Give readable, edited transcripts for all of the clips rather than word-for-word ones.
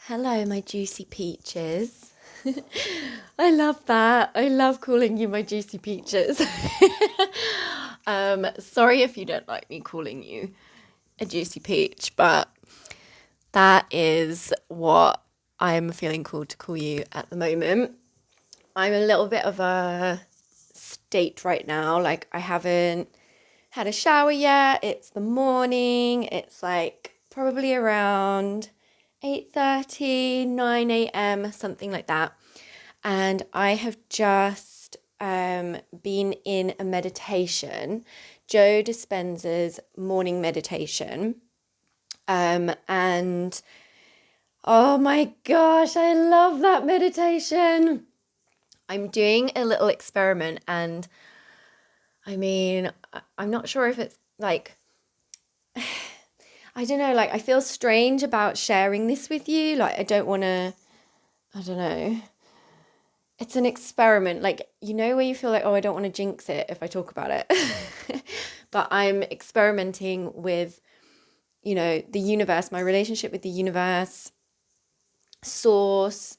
Hello, my juicy peaches. I love that. I love calling you my juicy peaches. Sorry if you don't like me calling you a juicy peach, but that is what I'm feeling called to call you at the moment. I'm a little bit of a state right now. Like, I haven't had a shower yet. It's the morning. It's like probably around 8:30, 9 a.m., something like that. And I have just been in a meditation, Joe Dispenza's morning meditation. And oh my gosh, I love that meditation. I'm doing a little experiment, and I mean, I'm not sure if it's like, I don't know, like I feel strange about sharing this with you. Like, I don't want to, I don't know. It's an experiment, like, where you feel like, oh, I don't want to jinx it if I talk about it. But I'm experimenting with, the universe, my relationship with the universe, source,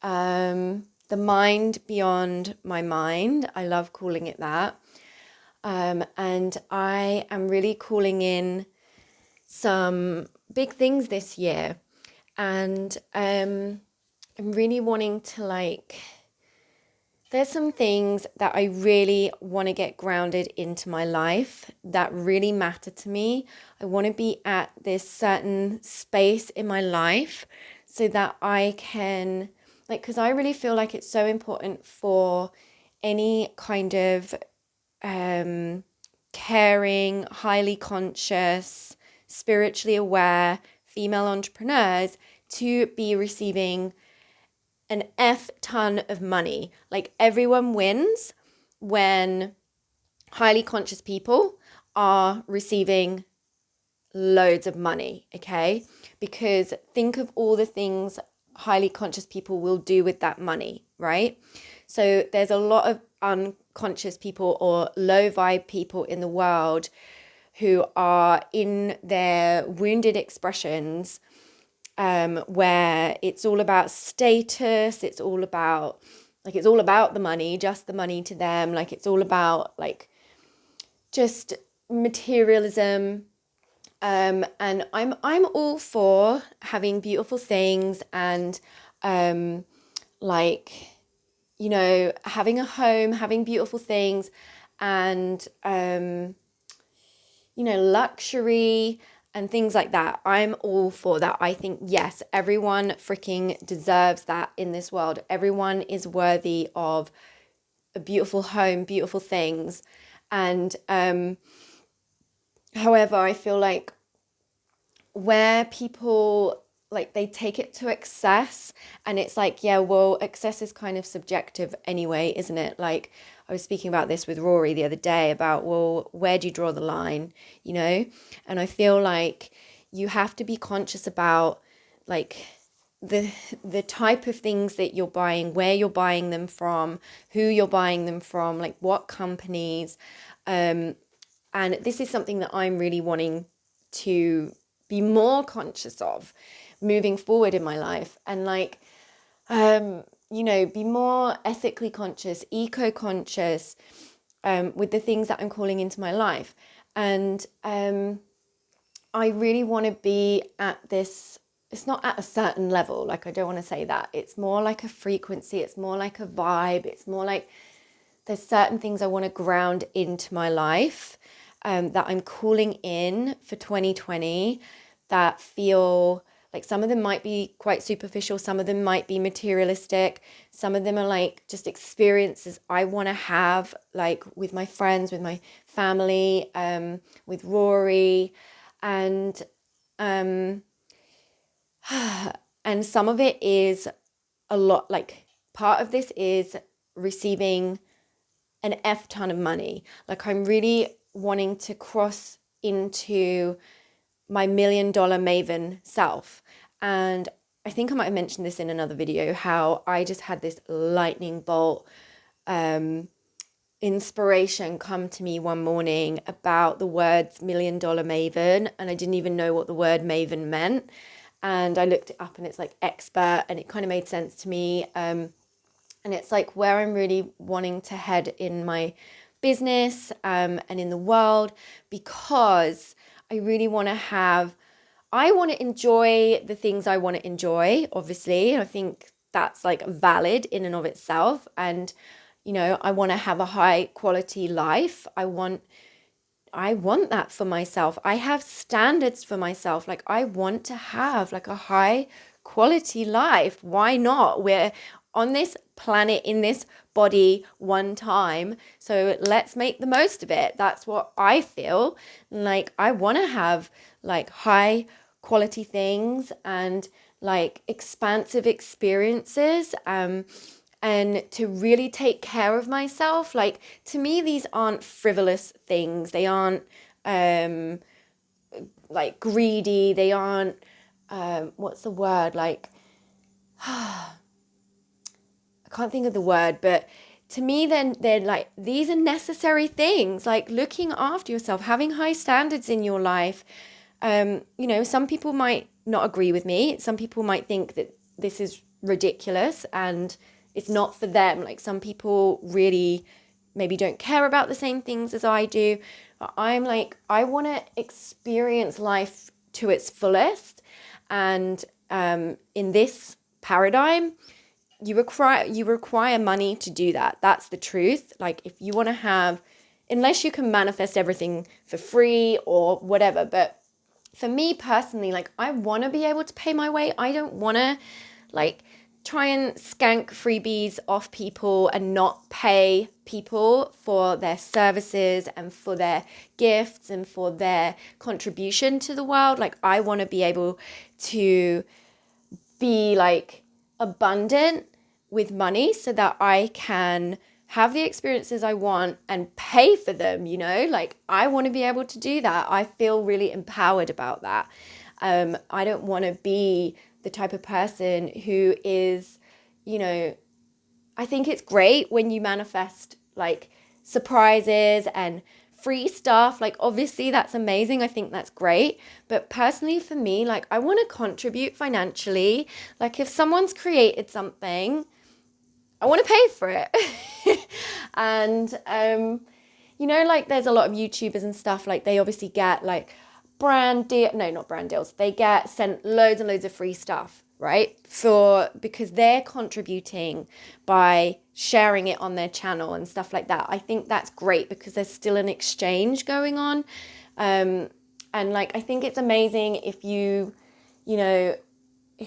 the mind beyond my mind. I love calling it that. And I am really calling in some big things this year. And I'm really wanting to there's some things that I really want to get grounded into my life that really matter to me. I want to be at this certain space in my life so that I can, because I really feel like it's so important for any kind of caring, highly conscious, spiritually aware female entrepreneurs to be receiving an F ton of money. Like, everyone wins when highly conscious people are receiving loads of money, okay? Because think of all the things highly conscious people will do with that money, right? So there's a lot of unconscious people or low vibe people in the world who are in their wounded expressions, where it's all about status, it's all about the money, just the money to them, like it's all about just materialism. And I'm all for having beautiful things and having a home, having beautiful things, and luxury and things like that. I'm all for that. I think, yes, everyone freaking deserves that in this world. Everyone is worthy of a beautiful home, beautiful things. And however, I feel like where people they take it to excess, and it's like, yeah, well, excess is kind of subjective anyway, isn't it? Like, I was speaking about this with Rory the other day about, well, where do you draw the line, and I feel like you have to be conscious about the type of things that you're buying, where you're buying them from, who you're buying them from, like what companies. And this is something that I'm really wanting to be more conscious of moving forward in my life, and be more ethically conscious, eco-conscious, with the things that I'm calling into my life. And I really want to be at this, it's not at a certain level, like I don't want to say that, it's more like a frequency, it's more like a vibe, it's more like there's certain things I want to ground into my life, that I'm calling in for 2020, that feel like some of them might be quite superficial, some of them might be materialistic, some of them are like just experiences I want to have, like with my friends, with my family, with Rory, and and some of it is a lot, like part of this is receiving an F ton of money. Like, I'm really wanting to cross into my $1 million maven self. And I think I might have mentioned this in another video, how I just had this lightning bolt inspiration come to me one morning about the words $1 million maven, and I didn't even know what the word maven meant. and I looked it up, and it's like expert, and it kind of made sense to me. And it's like where I'm really wanting to head in my business, and in the world, because I really want to I want to enjoy the things I want to enjoy, obviously. I think that's like valid in and of itself. And, I want to have a high quality life. I want that for myself. I have standards for myself. Like, I want to have like a high quality life. Why not? We're on this planet in this body one time. So let's make the most of it. That's what I feel. Like, I want to have like high quality things and like expansive experiences. And to really take care of myself. Like, to me, these aren't frivolous things. They aren't like greedy. They aren't, what's the word? Like, I can't think of the word, but to me, then they're like, these are necessary things, like looking after yourself, having high standards in your life. Some people might not agree with me. Some people might think that this is ridiculous and it's not for them. Like, some people really maybe don't care about the same things as I do. But I'm like, I want to experience life to its fullest. And in this paradigm, you require money to do that. That's the truth. Like, if you want to have, unless you can manifest everything for free or whatever. But for me personally, like, I want to be able to pay my way. I don't want to like try and skank freebies off people and not pay people for their services and for their gifts and for their contribution to the world. Like, I want to be able to be like abundant with money so that I can have the experiences I want and pay for them, like, I want to be able to do that. I feel really empowered about that. I don't want to be the type of person who is, I think it's great when you manifest like surprises and free stuff. Like, obviously that's amazing. I think that's great. But personally for me, like, I want to contribute financially. Like, if someone's created something, I want to pay for it. And, like, there's a lot of YouTubers and stuff, like, they obviously get like not brand deals. They get sent loads and loads of free stuff, right? Because they're contributing by sharing it on their channel and stuff like that. I think that's great because there's still an exchange going on. And like, I think it's amazing if if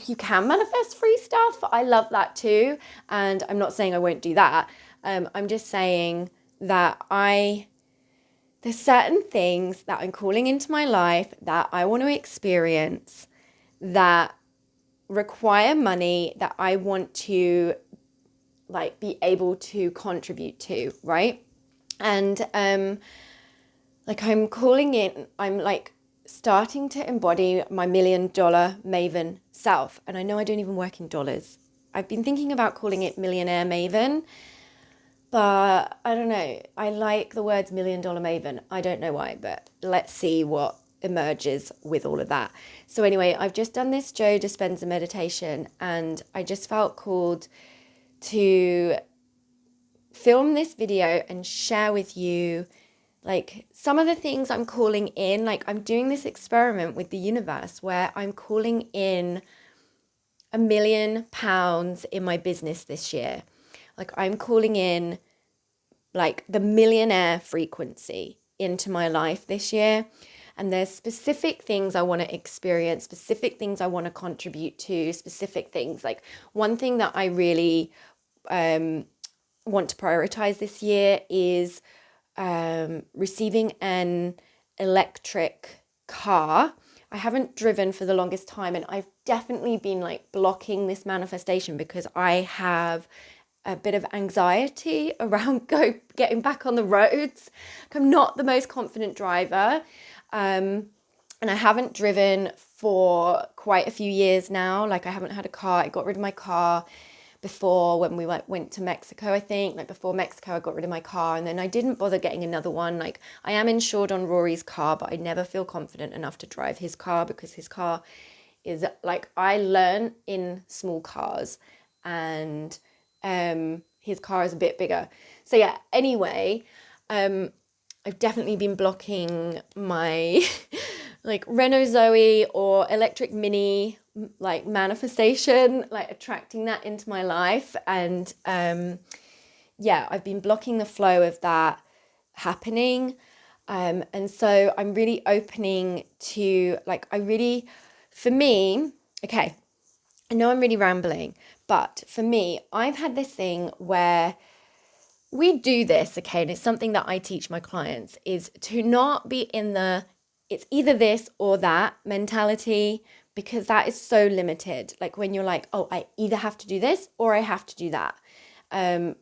you can manifest free stuff. I love that too. And I'm not saying I won't do that. I'm just saying that there's certain things that I'm calling into my life that I want to experience that require money that I want to like be able to contribute to, right? And like, I'm like starting to embody my $1 million maven self. And I know I don't even work in dollars. I've been thinking about calling it millionaire maven, but I don't know. I like the words $1 million maven. I don't know why, but let's see what emerges with all of that. So anyway, I've just done this Joe Dispenza meditation, and I just felt called to film this video and share with you like some of the things I'm calling in. Like, I'm doing this experiment with the universe where I'm calling in £1 million in my business this year. Like, I'm calling in like the millionaire frequency into my life this year. And there's specific things I want to experience, specific things I want to contribute to, specific things. Like, one thing that I really want to prioritize this year is receiving an electric car. I haven't driven for the longest time, and I've definitely been like blocking this manifestation because I have a bit of anxiety around getting back on the roads. I'm not the most confident driver, and I haven't driven for quite a few years now. Like, I haven't had a car. I got rid of my car before when we went to Mexico, I think. Like, before Mexico, I got rid of my car, and then I didn't bother getting another one. Like, I am insured on Rory's car, but I never feel confident enough to drive his car because his car is like I learn in small cars, and his car is a bit bigger. So yeah, anyway, I've definitely been blocking my like Renault Zoe or electric Mini like manifestation, like attracting that into my life. And yeah, I've been blocking the flow of that happening. And so I'm really opening to like, for me, okay, I know I'm really rambling, but for me, I've had this thing where we do this, okay, and it's something that I teach my clients, is to not be in the it's either this or that mentality, because that is so limited. Like when you're like, oh, I either have to do this or I have to do that.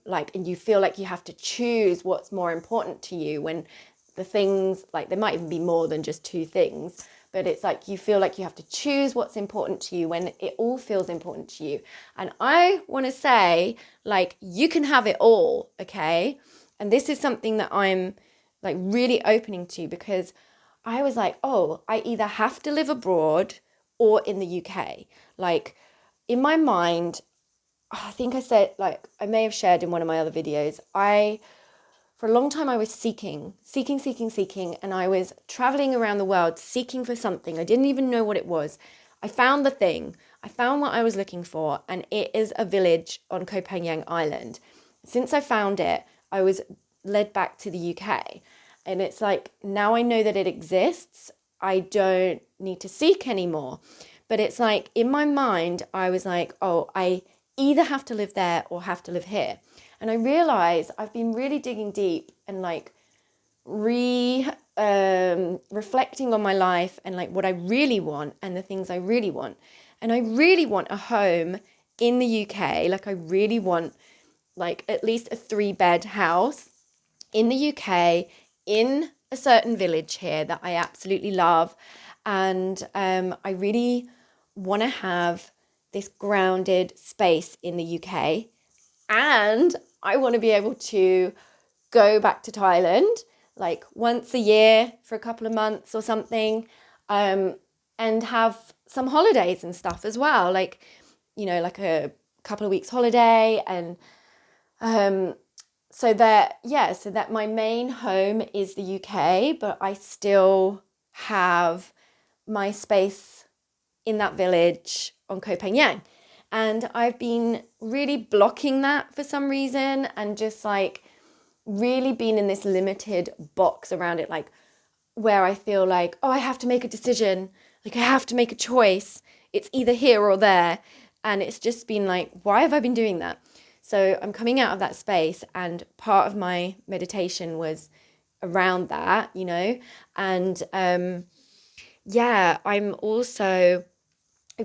Like, and you feel like you have to choose what's more important to you, when the things, like there might even be more than just two things, but it's like you feel like you have to choose what's important to you when it all feels important to you. And I want to say, like, you can have it all, okay? And this is something that I'm like really opening to, because I was like, oh, I either have to live abroad or in the UK. Like in my mind, I think I said, like, I may have shared in one of my other videos, for a long time, I was seeking, and I was traveling around the world seeking for something. I didn't even know what it was. I found the thing. I found what I was looking for, and it is a village on Koh Phangan Island. Since I found it, I was led back to the UK. And it's like, now I know that it exists. I don't need to seek anymore. But it's like, in my mind, I was like, oh, I either have to live there or have to live here. And I realized I've been really digging deep and like reflecting on my life and like what I really want and the things I really want. And I really want a home in the UK. Like I really want like at least a 3-bed house in the UK, in a certain village here that I absolutely love. And I really want to have this grounded space in the UK. And I want to be able to go back to Thailand like once a year for a couple of months or something, and have some holidays and stuff as well. Like, you know, like a couple of weeks holiday. And so that my main home is the UK, but I still have my space in that village on Koh Phangan. And I've been really blocking that for some reason, and just like really been in this limited box around it, like where I feel like, oh, I have to make a decision, like I have to make a choice. It's either here or there. And it's just been like, why have I been doing that? So I'm coming out of that space, and part of my meditation was around that, you know. And yeah, I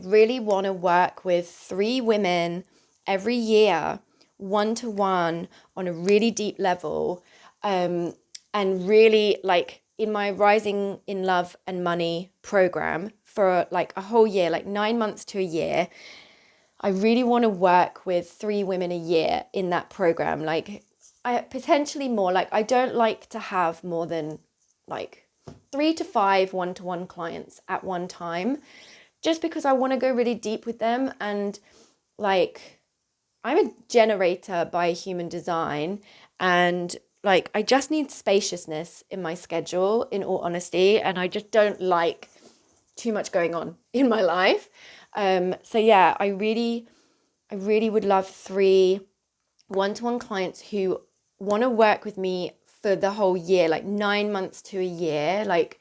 really want to work with 3 women every year, 1-to-1 on a really deep level, and really like in my Rising in Love and Money program for like a whole year, like 9 months to a year. I really want to work with 3 women a year in that program. Like I potentially more, like I don't like to have more than like 3 to 5 1-to-1 clients at one time, just because I want to go really deep with them. And like I'm a generator by human design, and like I just need spaciousness in my schedule, in all honesty, and I just don't like too much going on in my life. So yeah, I really would love 3 1-to-1 clients who want to work with me for the whole year, like 9 months to a year, like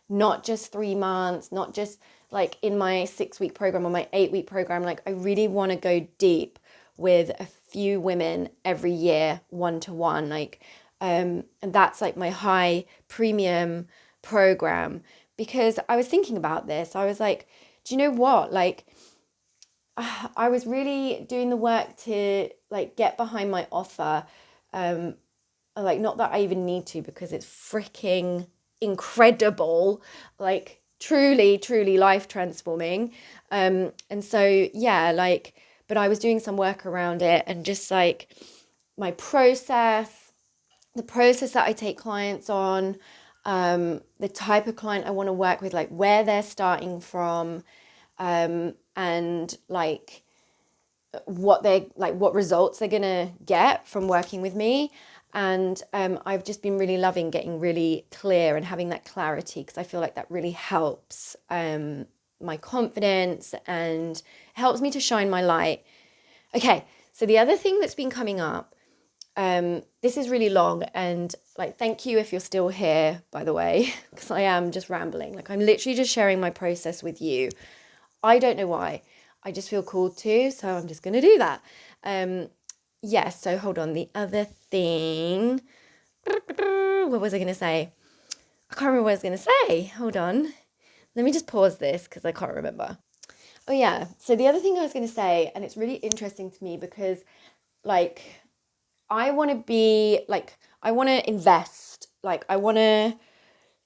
not just 3 months, not just like in my 6-week program or my 8-week program. Like I really want to go deep with a few women every year, 1-to-1, like, and that's like my high premium program. Because I was thinking about this, I was like, do you know what? Like, I was really doing the work to like get behind my offer. Like, not that I even need to, because it's freaking incredible, like truly life transforming. And so, yeah, like, but I was doing some work around it, and just like my process, the process that I take clients on, the type of client I want to work with, like where they're starting from, and like what results they're gonna get from working with me. And I've just been really loving getting really clear and having that clarity, because I feel like that really helps my confidence and helps me to shine my light. Okay, so the other thing that's been coming up, this is really long, and like, thank you if you're still here, by the way, because I am just rambling. Like, I'm literally just sharing my process with you. I don't know why. I just feel called to, so I'm just going to do that. Yes, so hold on. The other thing, what was I going to say? I can't remember what I was going to say. Hold on. Let me just pause this because I can't remember. Oh, yeah. So the other thing I was going to say, and it's really interesting to me because, like, I want to be, like, I want to invest. Like, I want to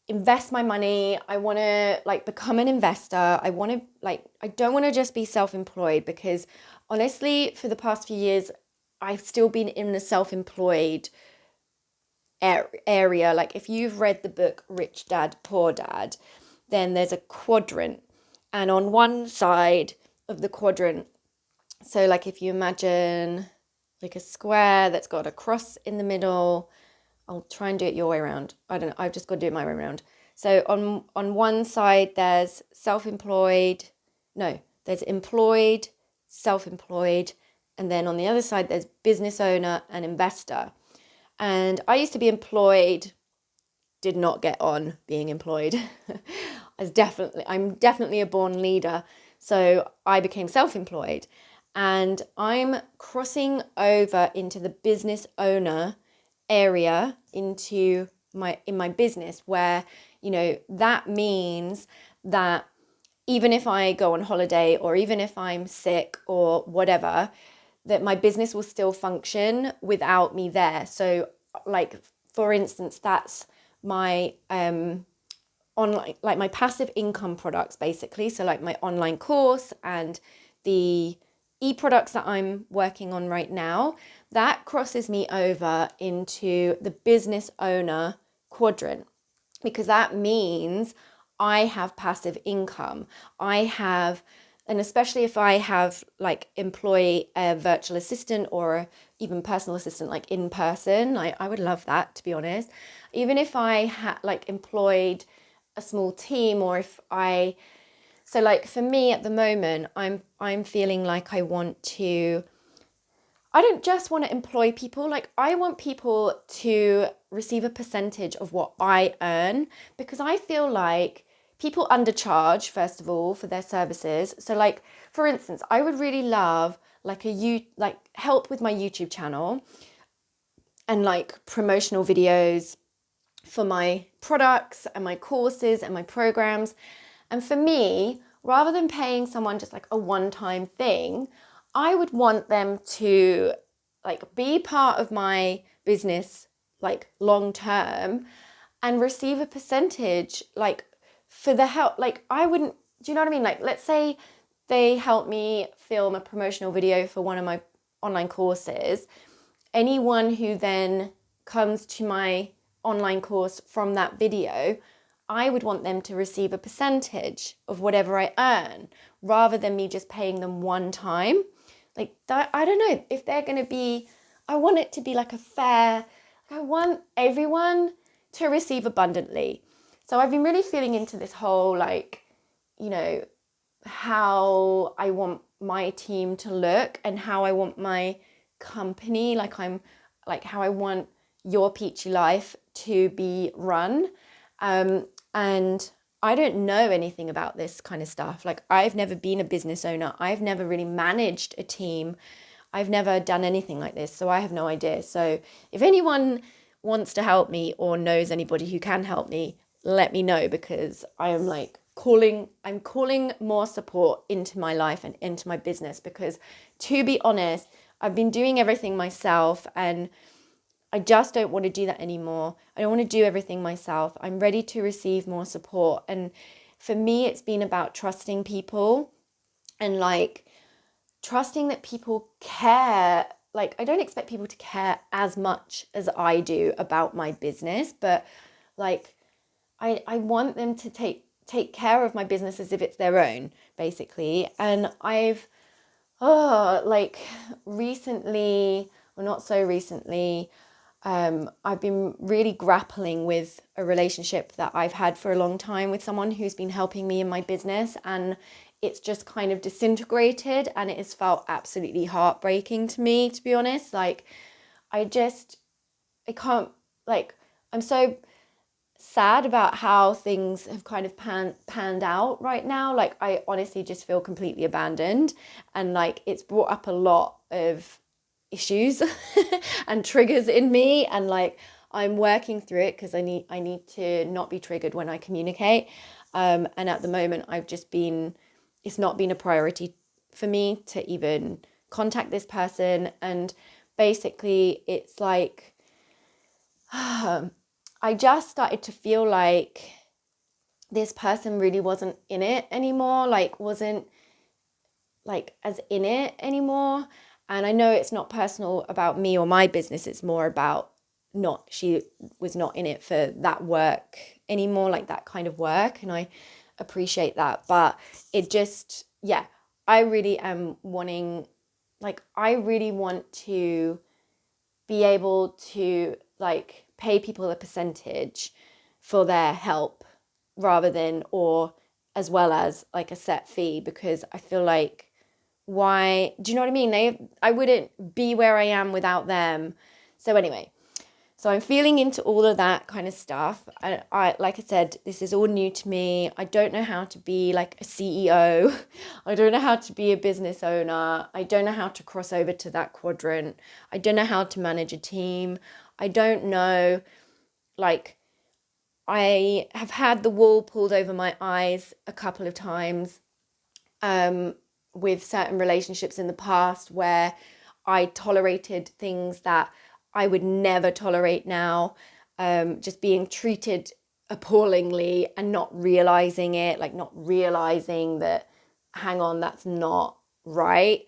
invest my money. I want to, like, become an investor. I want to, like, I don't want to just be self-employed, because honestly, for the past few years, I've still been in the self-employed area. Like, if you've read the book Rich Dad, Poor Dad, then there's a quadrant. And on one side of the quadrant, so like if you imagine like a square that's got a cross in the middle, I'll try and do it your way around. I don't know, I've just got to do it my way around. So on one side there's there's employed, self-employed, and then on the other side there's business owner and investor. And I used to be employed, did not get on being employed. I'm definitely a born leader. So I became self-employed, and I'm crossing over into the business owner area in my business, where, you know, that means that even if I go on holiday or even if I'm sick or whatever, that my business will still function without me there. So, like, for instance, that's my online, like my passive income products, basically. So like my online course and the e-products that I'm working on right now, that crosses me over into the business owner quadrant, because that means I have passive income. And especially if I have, like, employ a virtual assistant or even personal assistant, like in person, I would love that, to be honest. Even if I had like employed a small team, or if so like for me at the moment, I'm feeling like I don't just want to employ people. Like, I want people to receive a percentage of what I earn, because I feel like people undercharge, first of all, for their services. So like, for instance, I would really love like help with my YouTube channel and like promotional videos for my products and my courses and my programs. And for me, rather than paying someone just like a one-time thing, I would want them to like be part of my business like long term and receive a percentage like for the help. Like, I wouldn't, do you know what I mean? Like, let's say they help me film a promotional video for one of my online courses. Anyone who then comes to my online course from that video, I would want them to receive a percentage of whatever I earn, rather than me just paying them one time. Like that, I don't know if they're going to be, I want it to be like a fair, like, I want everyone to receive abundantly. So I've been really feeling into this whole, like, you know, how I want my team to look and how I want my company, like how I want your peachy life to be run. And I don't know anything about this kind of stuff. Like, I've never been a business owner. I've never really managed a team. I've never done anything like this. So I have no idea. So if anyone wants to help me or knows anybody who can help me, let me know, because I am like I'm calling more support into my life and into my business, because to be honest, I've been doing everything myself and I just don't want to do that anymore. I don't want to do everything myself. I'm ready to receive more support. And for me, it's been about trusting people and like trusting that people care. Like, I don't expect people to care as much as I do about my business, but like I want them to take take care of my business as if it's their own, basically. And like recently, or not so recently, I've been really grappling with a relationship that I've had for a long time with someone who's been helping me in my business, and it's just kind of disintegrated, and it has felt absolutely heartbreaking to me, to be honest. Like, I can't, like, I'm so sad about how things have kind of panned out right now. Like, I honestly just feel completely abandoned, and like it's brought up a lot of issues and triggers in me, and like I'm working through it because I need to not be triggered when I communicate. And at the moment it's not been a priority for me to even contact this person. And basically it's like I just started to feel like this person really wasn't in it anymore, like wasn't like as in it anymore. And I know it's not personal about me or my business, it's more about she was not in it for that work anymore, like that kind of work. And I appreciate that. But it just, yeah, I really want to be able to like pay people a percentage for their help rather than, or as well as like a set fee, because I feel like, why, do you know what I mean? I wouldn't be where I am without them. So anyway, so I'm feeling into all of that kind of stuff. I like I said, this is all new to me. I don't know how to be like a CEO. I don't know how to be a business owner. I don't know how to cross over to that quadrant. I don't know how to manage a team. I don't know, like, I have had the wool pulled over my eyes a couple of times with certain relationships in the past where I tolerated things that I would never tolerate now, just being treated appallingly and not realizing it, like not realizing that, hang on, that's not right.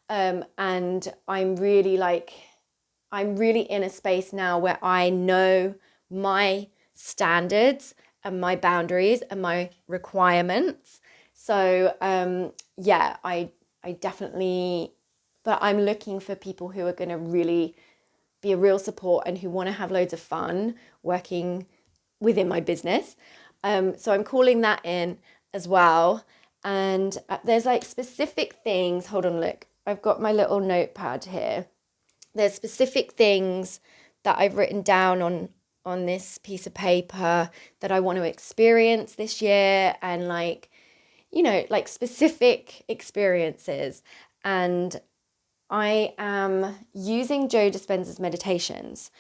And I'm really in a space now where I know my standards and my boundaries and my requirements. So yeah, I definitely, but I'm looking for people who are going to really be a real support and who want to have loads of fun working within my business. So I'm calling that in as well. And there's like specific things. Hold on, look, I've got my little notepad here. There's specific things that I've written down on this piece of paper that I want to experience this year, and like, you know, like specific experiences. And I am using Joe Dispenza's meditations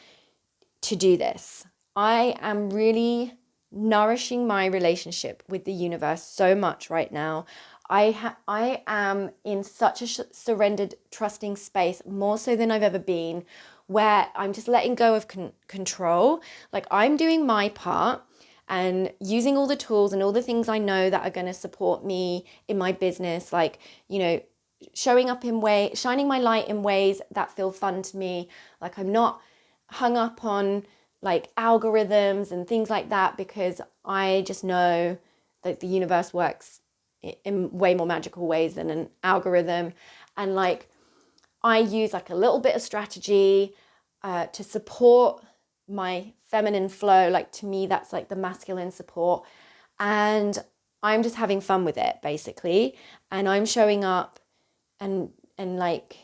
to do this. I am really nourishing my relationship with the universe so much right now. I am in such a surrendered, trusting space, more so than I've ever been, where I'm just letting go of control. Like, I'm doing my part and using all the tools and all the things I know that are going to support me in my business, like, you know, shining my light in ways that feel fun to me. Like, I'm not hung up on like algorithms and things like that, because I just know that the universe works in way more magical ways than an algorithm. And like, I use like a little bit of strategy to support my feminine flow. Like, to me, that's like the masculine support. And I'm just having fun with it, basically. And I'm showing up and like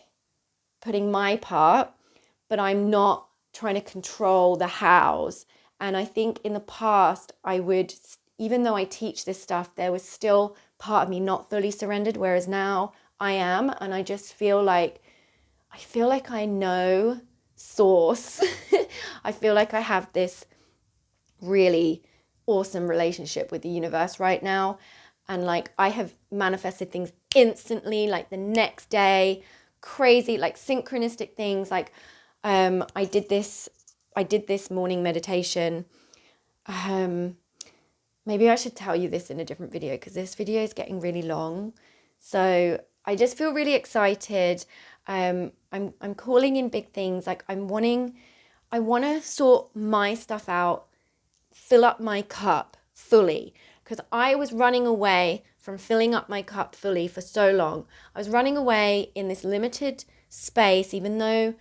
putting my part, but I'm not trying to control the hows. And I think in the past, I would, even though I teach this stuff, there was still part of me not fully surrendered, whereas now I am. And I just feel like I know source. I feel like I have this really awesome relationship with the universe right now. And like, I have manifested things instantly, like the next day, crazy, like synchronistic things. Like, I did this morning meditation. Maybe I should tell you this in a different video, because this video is getting really long. So I just feel really excited. I'm calling in big things. Like, I want to sort my stuff out, fill up my cup fully, because I was running away from filling up my cup fully for so long. I was running away in this limited space, even though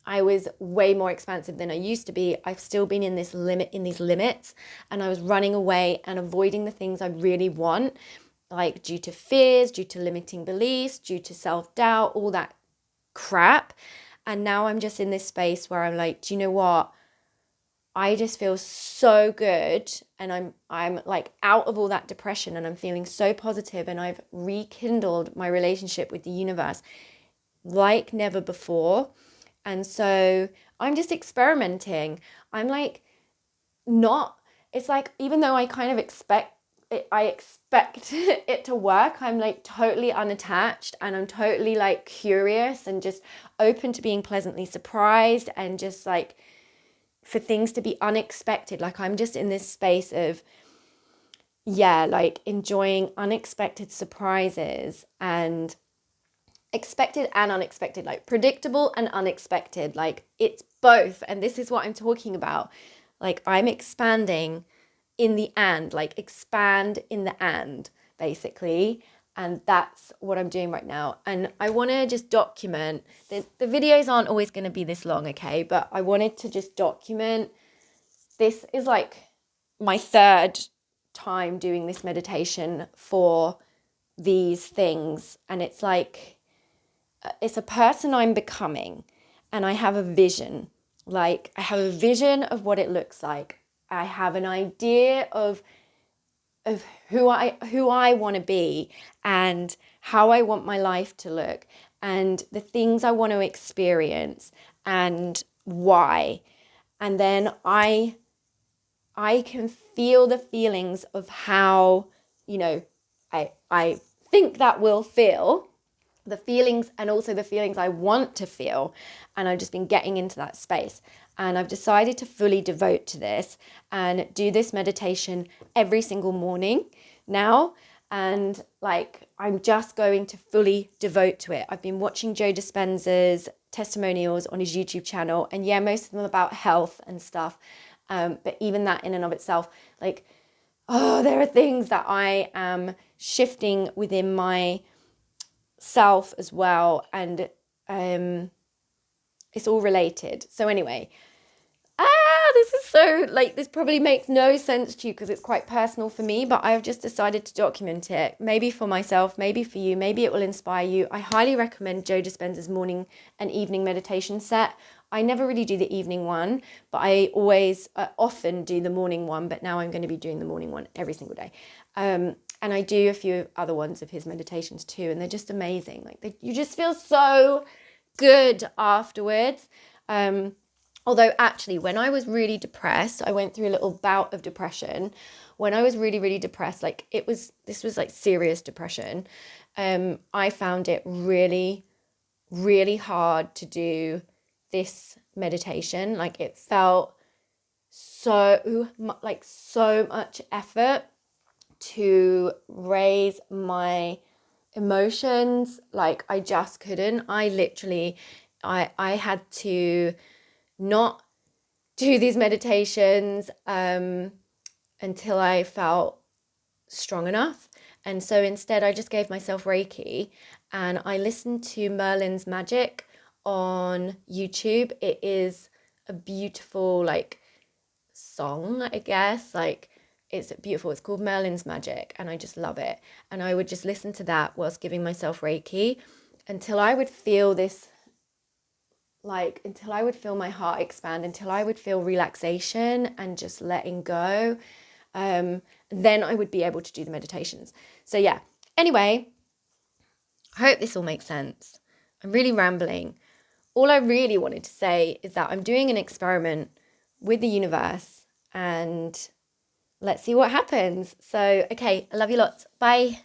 I was way more expansive than I used to be. I've still been in these limits, and I was running away and avoiding the things I really want, like due to fears, due to limiting beliefs, due to self-doubt, all that crap. And now I'm just in this space where I'm like, do you know what? I just feel so good, and I'm like out of all that depression, and I'm feeling so positive, and I've rekindled my relationship with the universe like never before. And so I'm just experimenting. I'm like not, it's like, even though I kind of expect it to work, I'm like totally unattached, and I'm totally like curious and just open to being pleasantly surprised, and just like for things to be unexpected. Like I'm just in this space of, yeah, like enjoying unexpected surprises, and expected and unexpected, like predictable and unexpected, like it's both. And this is what I'm talking about. Like I'm expanding in the and, like expand in the and, basically. And that's what I'm doing right now. And I want to just document, the videos aren't always going to be this long, okay? But I wanted to just document. This is like my third time doing this meditation for these things. And it's like, it's a person I'm becoming, and I have a vision. Like I have a vision of what it looks like. I have an idea of who I want to be, and how I want my life to look, and the things I want to experience, and why. And then I can feel the feelings of how, I think that will feel, the feelings, and also the feelings I want to feel. And I've just been getting into that space, and I've decided to fully devote to this and do this meditation every single morning now. And like I'm just going to fully devote to it. I've been watching Joe Dispenza's testimonials on his YouTube channel, and yeah, most of them about health and stuff, but even that in and of itself, like, oh, there are things that I am shifting within my self as well, and it's all related. So anyway, this is so, like, this probably makes no sense to you because it's quite personal for me, but I've just decided to document it, maybe for myself, maybe for you, maybe it will inspire you. I highly recommend Joe Dispenza's morning and evening meditation set. I never really do the evening one, but I always often do the morning one, but now I'm going to be doing the morning one every single day. And I do a few other ones of his meditations too, and they're just amazing. Like you just feel so good afterwards. Although actually, when I was really depressed, I went through a little bout of depression. When I was really, really depressed, like this was like serious depression. I found it really, really hard to do this meditation. Like it felt so much effort to raise my emotions. Like I just couldn't. I had to not do these meditations until I felt strong enough. And so instead I just gave myself Reiki, and I listened to Merlin's Magic on YouTube. It is a beautiful like song, I guess. Like it's beautiful. It's called Merlin's Magic, and I just love it. And I would just listen to that whilst giving myself Reiki until I would feel this, like until I would feel my heart expand, until I would feel relaxation and just letting go. Then I would be able to do the meditations. So yeah, anyway, I hope this all makes sense. I'm really rambling. All I really wanted to say is that I'm doing an experiment with the universe, and let's see what happens. So, okay, I love you lots. Bye.